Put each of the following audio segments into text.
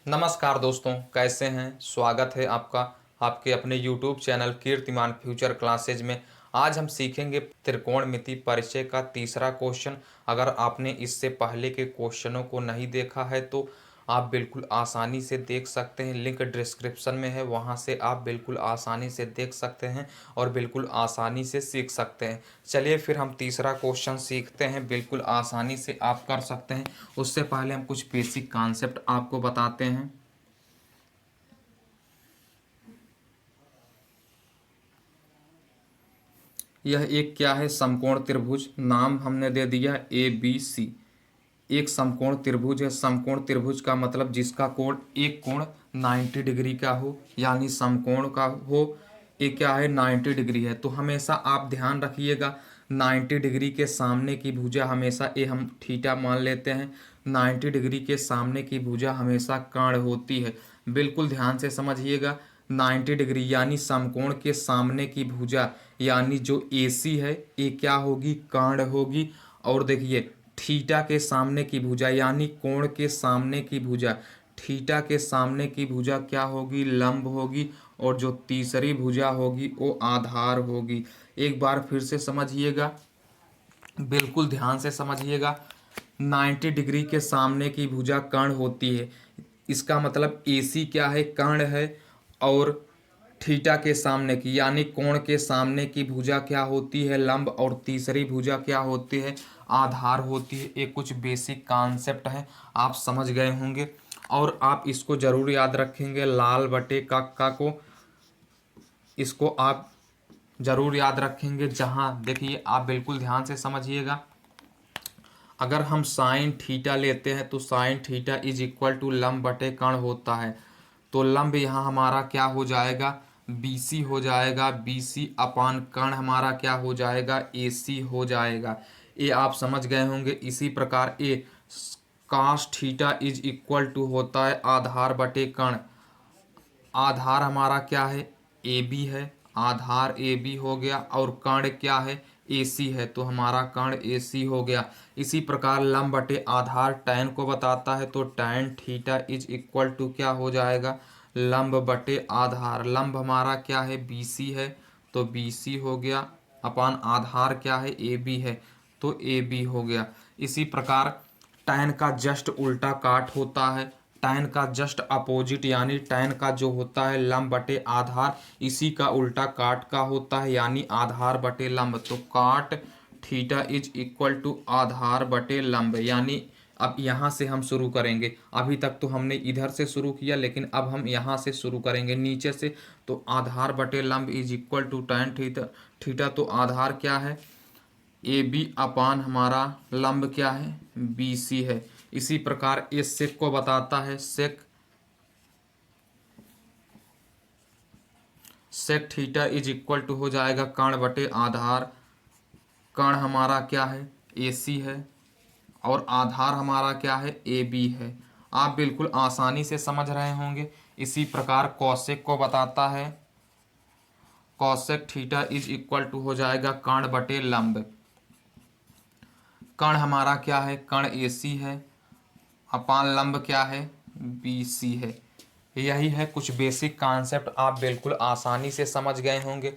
नमस्कार दोस्तों, कैसे हैं। स्वागत है आपका आपके अपने YouTube चैनल कीर्तिमान फ्यूचर क्लासेज में। आज हम सीखेंगे त्रिकोणमिति परिचय का तीसरा क्वेश्चन। अगर आपने इससे पहले के क्वेश्चनों को नहीं देखा है तो आप बिल्कुल आसानी से देख सकते हैं। लिंक डिस्क्रिप्शन में है, वहां से आप बिल्कुल आसानी से देख सकते हैं और बिल्कुल आसानी से सीख सकते हैं। चलिए फिर हम तीसरा क्वेश्चन सीखते हैं। बिल्कुल आसानी से आप कर सकते हैं। उससे पहले हम कुछ बेसिक कॉन्सेप्ट आपको बताते हैं। यह एक क्या है, समकोण त्रिभुज। नाम हमने दे दिया ABC। एक समकोण त्रिभुज है। समकोण त्रिभुज का मतलब जिसका कोण एक कोण 90 डिग्री का हो, यानी समकोण का हो। ये क्या है, 90 डिग्री है। तो हमेशा आप ध्यान रखिएगा, 90 डिग्री के सामने की भुजा हमेशा, ये हम थीटा मान लेते हैं, 90 डिग्री के सामने की भुजा हमेशा कर्ण होती है। बिल्कुल ध्यान से समझिएगा। 90 डिग्री यानी समकोण के सामने की भुजा, यानी जो AC है, ये क्या होगी, कर्ण होगी। और देखिए, थीटा के सामने की भुजा यानी कोण के सामने की भुजा, थीटा के सामने की भुजा क्या होगी, लंब होगी। और जो तीसरी भुजा होगी वो आधार होगी। एक बार फिर से समझिएगा, बिल्कुल ध्यान से समझिएगा। 90 डिग्री के सामने की भुजा कर्ण होती है। इसका मतलब AC क्या है, कर्ण है। और थीटा के सामने की यानी कोण के सामने की भुजा क्या होती है, लंब। और तीसरी भुजा क्या होती है, आधार होती है। ये कुछ बेसिक कॉन्सेप्ट हैं, आप समझ गए होंगे। और आप इसको जरूर याद रखेंगे, लाल बटे कक्का को, इसको आप जरूर याद रखेंगे। जहां देखिए, आप बिल्कुल ध्यान से समझिएगा। अगर हम साइन थीटा लेते हैं तो sine theta is equal to लंब बटे कर्ण होता है। तो लंब यहाँ हमारा क्या हो जाएगा, BC हो जाएगा। BC अपान कर्ण हमारा क्या हो जाएगा, AC हो जाएगा। ये आप समझ गए होंगे। इसी प्रकार ए काश थीटा इज इक्वल टू होता है आधार बटे कर्ण। आधार हमारा क्या है, AB है। आधार AB हो गया। और कर्ण क्या है, AC है। तो हमारा कर्ण AC हो गया। इसी प्रकार लंब बटे आधार टैन को बताता है। तो tan theta is equal to क्या हो जाएगा, लंब बटे आधार। लंब हमारा क्या है, BC है। तो BC हो गया। अपान आधार क्या है, AB है। तो AB हो गया। इसी प्रकार टैन का जस्ट उल्टा काट होता है। टैन का जस्ट अपोजिट यानी टैन का जो होता है लंब बटे आधार, इसी का उल्टा काट का होता है, यानी आधार बटे लंब। तो काट थीटा इज इक्वल टू आधार बटे लंब। यानी अब यहाँ से हम शुरू करेंगे। अभी तक तो हमने इधर से शुरू किया, लेकिन अब हम यहाँ से शुरू करेंगे नीचे से। तो आधार बटे लंब is equal to tan theta. Theta तो आधार क्या है, AB अपान हमारा लंब क्या है, BC है। इसी प्रकार इस सेक को बताता है, sec sec theta is equal to हो जाएगा कर्ण बटे आधार। कर्ण हमारा क्या है, AC है। और आधार हमारा क्या है, AB है। आप बिल्कुल आसानी से समझ रहे होंगे। इसी प्रकार कौशिक को बताता है, cosec theta is equal to हो जाएगा कर्ण बटे लंब। कर्ण हमारा क्या है, कर्ण AC है। अपान लंब क्या है, BC है। यही है कुछ बेसिक कॉन्सेप्ट, आप बिल्कुल आसानी से समझ गए होंगे।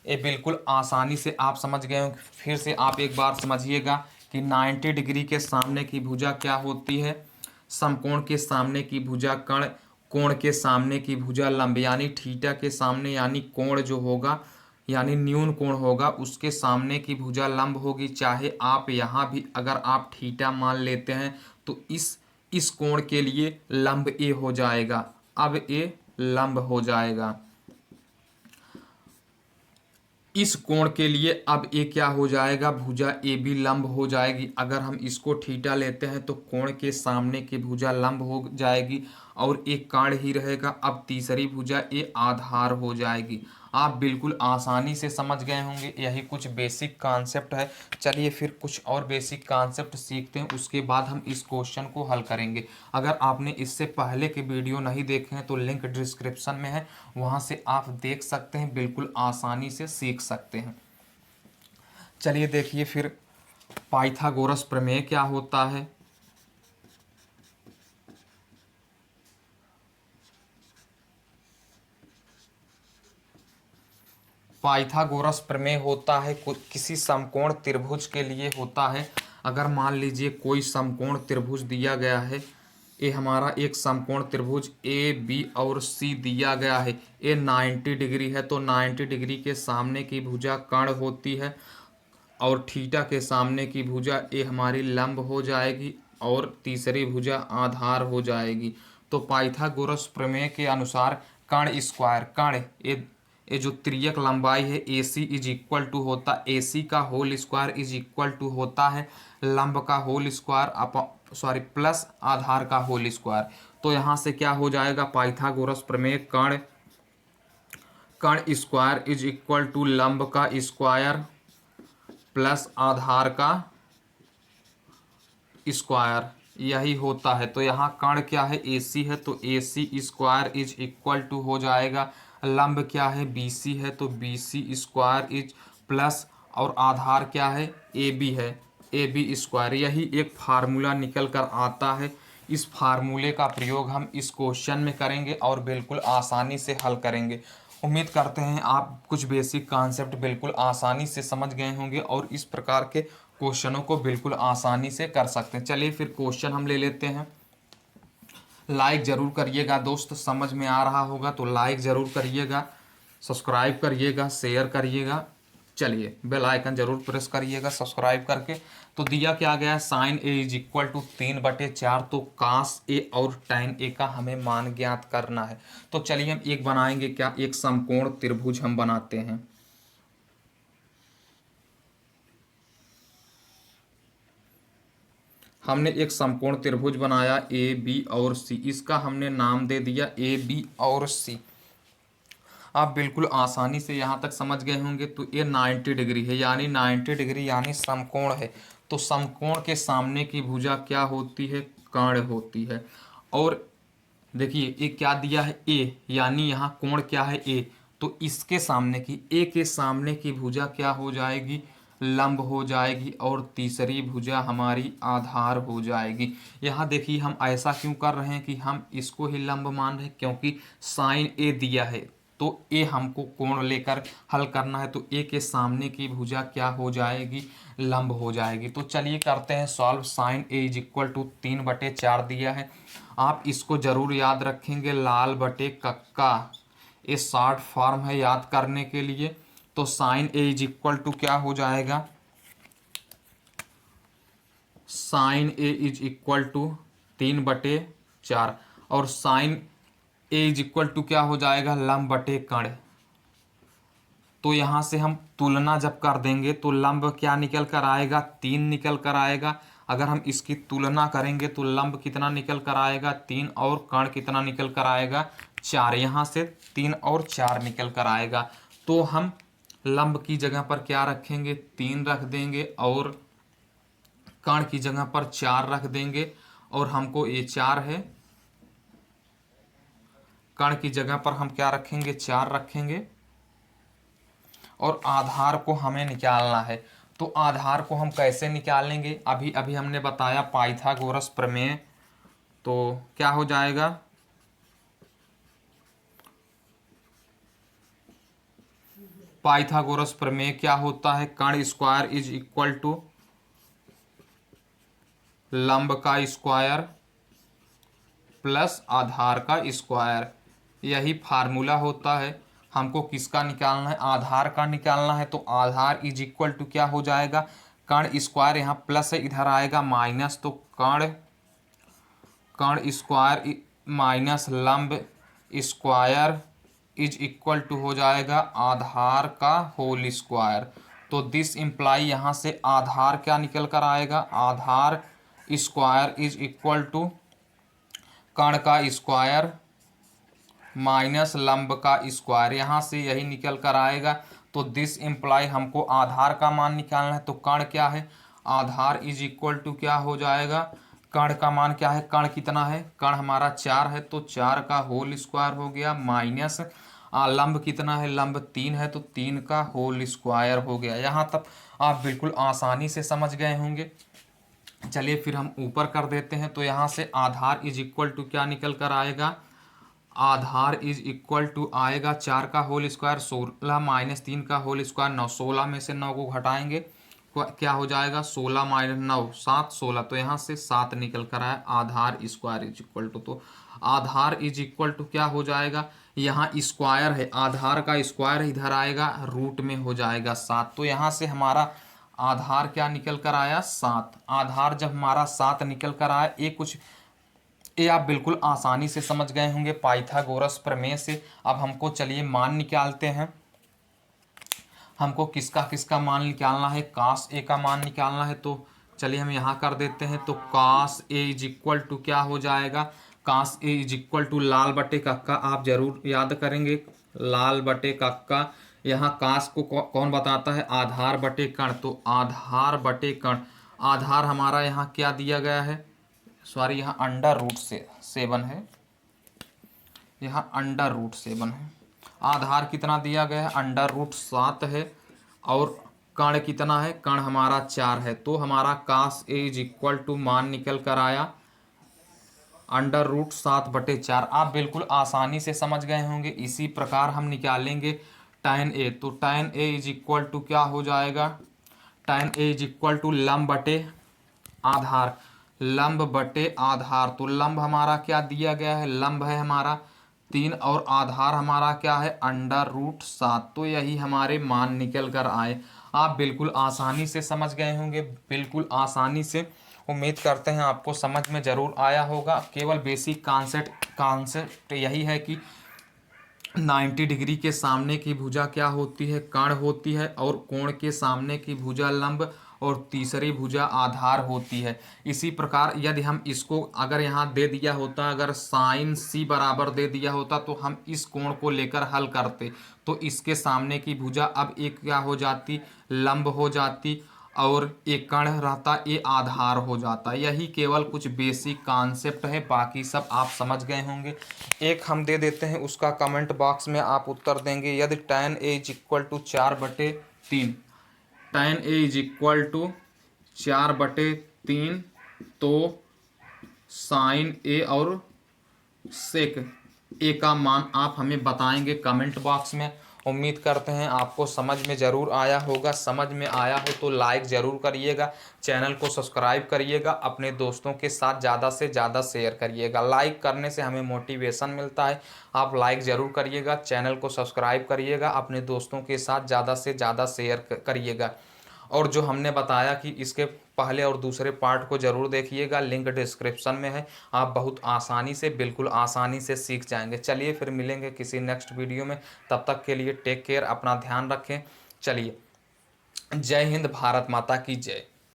ये बिल्कुल आसानी से आप समझ गए होंगे। फिर से आप एक बार समझिएगा कि 90 डिग्री के सामने की भुजा क्या होती है, समकोण के सामने की भुजा कर्ण, कोण के सामने की भुजा लंब। यानी थीटा के सामने यानी कोण जो होगा, यानी न्यून कोण होगा, उसके सामने की भुजा लंब होगी। चाहे आप यहाँ भी अगर आप थीटा मान लेते हैं तो इस कोण के लिए लंब A हो जाएगा। अब A लंब हो जाएगा। इस कोण के लिए अब ये क्या हो जाएगा, भुजा AB लंब हो जाएगी। अगर हम इसको थीटा लेते हैं तो कोण के सामने की भुजा लंब हो जाएगी और एक काण ही रहेगा। अब तीसरी भुजा ये आधार हो जाएगी। आप बिल्कुल आसानी से समझ गए होंगे। यही कुछ बेसिक कॉन्सेप्ट है। चलिए फिर कुछ और बेसिक कॉन्सेप्ट सीखते हैं, उसके बाद हम इस क्वेश्चन को हल करेंगे। अगर आपने इससे पहले के वीडियो नहीं देखे हैं तो लिंक डिस्क्रिप्शन में है, वहाँ से आप देख सकते हैं, बिल्कुल आसानी से सीख सकते हैं। चलिए देखिए फिर पाइथागोरस प्रमेय क्या होता है। पाइथागोरस प्रमेय होता है किसी समकोण त्रिभुज के लिए होता है। अगर मान लीजिए कोई समकोण त्रिभुज दिया गया है, ये हमारा एक समकोण त्रिभुज ए बी और सी दिया गया है। ये 90 डिग्री है, तो 90 डिग्री के सामने की भुजा कर्ण होती है और थीटा के सामने की भुजा ये हमारी लंब हो जाएगी और तीसरी भुजा आधार हो जाएगी। तो पाइथागोरस प्रमेय के अनुसार कर्ण स्क्वायर, कर्ण ये जो त्रियक लंबाई है A C is equal to होता, ए सी का whole square is equal to होता है लंब का होल स्क्वायर प्लस आधार का होल स्क्वायर। तो यहाँ से क्या हो जाएगा, पाइथागोरस प्रमेय कर्ण स्क्वायर इज इक्वल टू लंब का स्क्वायर प्लस आधार का स्क्वायर, यही होता है। तो यहाँ कर्ण क्या है, AC है, तो AC square is equal to हो जाएगा लंब क्या है BC है, तो BC स्क्वायर इज प्लस और आधार क्या है AB है, AB स्क्वायर। यही एक फार्मूला निकल कर आता है। इस फार्मूले का प्रयोग हम इस क्वेश्चन में करेंगे और बिल्कुल आसानी से हल करेंगे। उम्मीद करते हैं आप कुछ बेसिक कॉन्सेप्ट बिल्कुल आसानी से समझ गए होंगे और इस प्रकार के क्वेश्चनों को बिल्कुल आसानी से कर सकते हैं। चलिए फिर क्वेश्चन हम ले लेते हैं। लाइक ज़रूर करिएगा दोस्त, समझ में आ रहा होगा तो लाइक ज़रूर करिएगा, सब्सक्राइब करिएगा, शेयर करिएगा। चलिए बेल आइकन जरूर प्रेस करिएगा सब्सक्राइब करके। तो दिया क्या गया है, sine A is equal to 3/4, तो कास ए और टैन ए का हमें मान ज्ञात करना है। तो चलिए हम एक बनाएंगे, क्या एक समकोण त्रिभुज हम बनाते हैं। हमने एक समकोण त्रिभुज बनाया ए बी और सी, इसका हमने नाम दे दिया ए बी और सी। आप बिल्कुल आसानी से यहाँ तक समझ गए होंगे। तो ये 90 डिग्री है, यानी 90 डिग्री यानी समकोण है। तो समकोण के सामने की भुजा क्या होती है, कर्ण होती है। और देखिए ये क्या दिया है ए, यानी यहाँ कोण क्या है ए, तो इसके सामने की ए के सामने की भुजा क्या हो जाएगी, लंब हो जाएगी और तीसरी भुजा हमारी आधार हो जाएगी। यहाँ देखिए हम ऐसा क्यों कर रहे हैं कि हम इसको ही लंब मान रहे हैं, क्योंकि साइन ए दिया है तो ए हमको कोण लेकर हल करना है। तो ए के सामने की भुजा क्या हो जाएगी, लंब हो जाएगी। तो चलिए करते हैं solve. Sine A is equal to 3/4 दिया है, आप इसको जरूर याद रखेंगे, लाल बटे कक्का, ये शॉर्ट फॉर्म है याद करने के लिए। तो sine A is equal to क्या हो जाएगा, sine A is equal to 3/4 और sine A is equal to क्या हो जाएगा, लंब बटे कर्ण। तो यहाँ से हम तुलना जब कर देंगे तो लंब क्या निकल कर आएगा, 3 निकल कर आएगा। अगर हम इसकी तुलना करेंगे तो लंब कितना निकल कर आएगा, 3, और कर्ण कितना निकल कर आएगा, 4। यहाँ से 3 और 4 निकल कर आएगा। तो हम लंब की जगह पर क्या रखेंगे, 3 रख देंगे और कर्ण की जगह पर 4 रख देंगे। और हमको ये 4 है, कर्ण की जगह पर हम क्या रखेंगे, 4 रखेंगे। और आधार को हमें निकालना है। तो आधार को हम कैसे निकालेंगे, अभी अभी हमने बताया पाइथागोरस प्रमेय। तो क्या हो जाएगा, पाइथागोरस प्रमेय क्या होता है, कर्ण स्क्वायर इज इक्वल टू लंब का स्क्वायर प्लस आधार का स्क्वायर, यही फार्मूला होता है। हमको किसका निकालना है, आधार का निकालना है। तो आधार इज इक्वल टू क्या हो जाएगा, कर्ण स्क्वायर, यहाँ प्लस है इधर आएगा माइनस, तो कर्ण स्क्वायर माइनस लंब स्क्वायर इज इक्वल टू हो जाएगा आधार का होल स्क्वायर। तो दिस इम्प्लाई यहाँ से आधार क्या निकल कर आएगा, आधार स्क्वायर इज इक्वल टू कर्ण का स्क्वायर माइनस लंब का स्क्वायर, यहाँ से यही निकल कर आएगा। तो दिस इम्प्लाई हमको आधार का मान निकालना है। तो कर्ण क्या है, आधार इज इक्वल टू क्या हो जाएगा, कर्ण का मान क्या है, कर्ण कितना है, कर्ण हमारा 4 है, तो 4 का होल स्क्वायर हो गया माइनस लंब कितना है, लंब 3 है, तो 3 का होल स्क्वायर हो गया। यहाँ तक आप बिल्कुल आसानी से समझ गए होंगे। चलिए फिर हम ऊपर कर देते हैं। तो यहाँ से आधार इज इक्वल टू क्या निकल कर आएगा, आधार इज इक्वल टू आएगा 4 का होल स्क्वायर, 16 माइनस 3 का होल स्क्वायर 9, 16 में से 9 को घटाएंगे क्या हो जाएगा, 16 माइनस 9 7, 16, तो यहाँ से 7 निकल कर आया। आधार स्क्वायर इज इक्वल टू, तो आधार इज इक्वल टू क्या हो जाएगा, यहाँ स्क्वायर है, आधार का स्क्वायर इधर आएगा, रूट में हो जाएगा 7, तो यहाँ से हमारा आधार क्या निकल कर आया, 7। आधार जब हमारा 7 निकल कर आया, ये आप बिल्कुल आसानी से समझ गए होंगे पाइथागोरस प्रमेय से। अब हमको चलिए मान निकालते हैं। हमको किसका किसका मान निकालना है, कास ए का मान निकालना है, तो चलिए हम यहाँ कर देते हैं। तो कास ए इज इक्वल टू क्या हो जाएगा, कास ए इज इक्वल टू लाल बटे कक्का, आप जरूर याद करेंगे लाल बटे कक्का। यहाँ कास को कौन बताता है, आधार बटे कण, तो आधार बटे कण, आधार हमारा यहाँ क्या दिया गया है, सॉरी यहाँ अंडर रूट से 7 है, यहाँ अंडर रूट 7 है। आधार कितना दिया गया है, अंडर रूट 7 है, और कण कितना है, कण हमारा 4 है। तो हमारा कास ए इज इक्वल टू मान निकल कर आया अंडर रूट 7/4। आप बिल्कुल आसानी से समझ गए होंगे। इसी प्रकार हम निकालेंगे tan ए, तो tan A is equal to क्या हो जाएगा, tan A is equal to लंब बटे आधार, लंब बटे आधार, तो लंब हमारा क्या दिया गया है, लंब है हमारा 3 और आधार हमारा क्या है अंडर रूट 7, तो यही हमारे मान निकल कर आए। आप बिल्कुल आसानी से समझ गए होंगे, बिल्कुल आसानी से। उम्मीद करते हैं आपको समझ में ज़रूर आया होगा। केवल बेसिक कॉन्सेप्ट यही है कि 90 डिग्री के सामने की भुजा क्या होती है, कर्ण होती है, और कोण के सामने की भुजा लंब, और तीसरी भुजा आधार होती है। इसी प्रकार यदि हम इसको अगर यहाँ दे दिया होता, अगर साइन सी बराबर दे दिया होता, तो हम इस कोण को लेकर हल करते, तो इसके सामने की भुजा अब एक क्या हो जाती, लंब हो जाती, और एक कर्ण रहता, ये आधार हो जाता। यही केवल कुछ बेसिक कॉन्सेप्ट है, बाकी सब आप समझ गए होंगे। एक हम दे देते हैं, उसका कमेंट बॉक्स में आप उत्तर देंगे। यदि tan A is equal to 4/3, tan A is equal to 4/3, तो साइन ए और सेक ए का मान आप हमें बताएंगे कमेंट बॉक्स में। उम्मीद करते हैं आपको समझ में ज़रूर आया होगा। समझ में आया हो तो लाइक ज़रूर करिएगा, चैनल को सब्सक्राइब करिएगा, अपने दोस्तों के साथ ज़्यादा से ज़्यादा शेयर करिएगा। लाइक करने से हमें मोटिवेशन मिलता है। आप लाइक ज़रूर करिएगा, चैनल को सब्सक्राइब करिएगा, अपने दोस्तों के साथ ज़्यादा से ज़्यादा शेयर करिएगा। और जो हमने बताया कि इसके पहले और दूसरे पार्ट को ज़रूर देखिएगा, लिंक डिस्क्रिप्शन में है। आप बहुत आसानी से, बिल्कुल आसानी से सीख जाएंगे। चलिए फिर मिलेंगे किसी नेक्स्ट वीडियो में, तब तक के लिए टेक केयर, अपना ध्यान रखें। चलिए, जय हिंद, भारत माता की जय।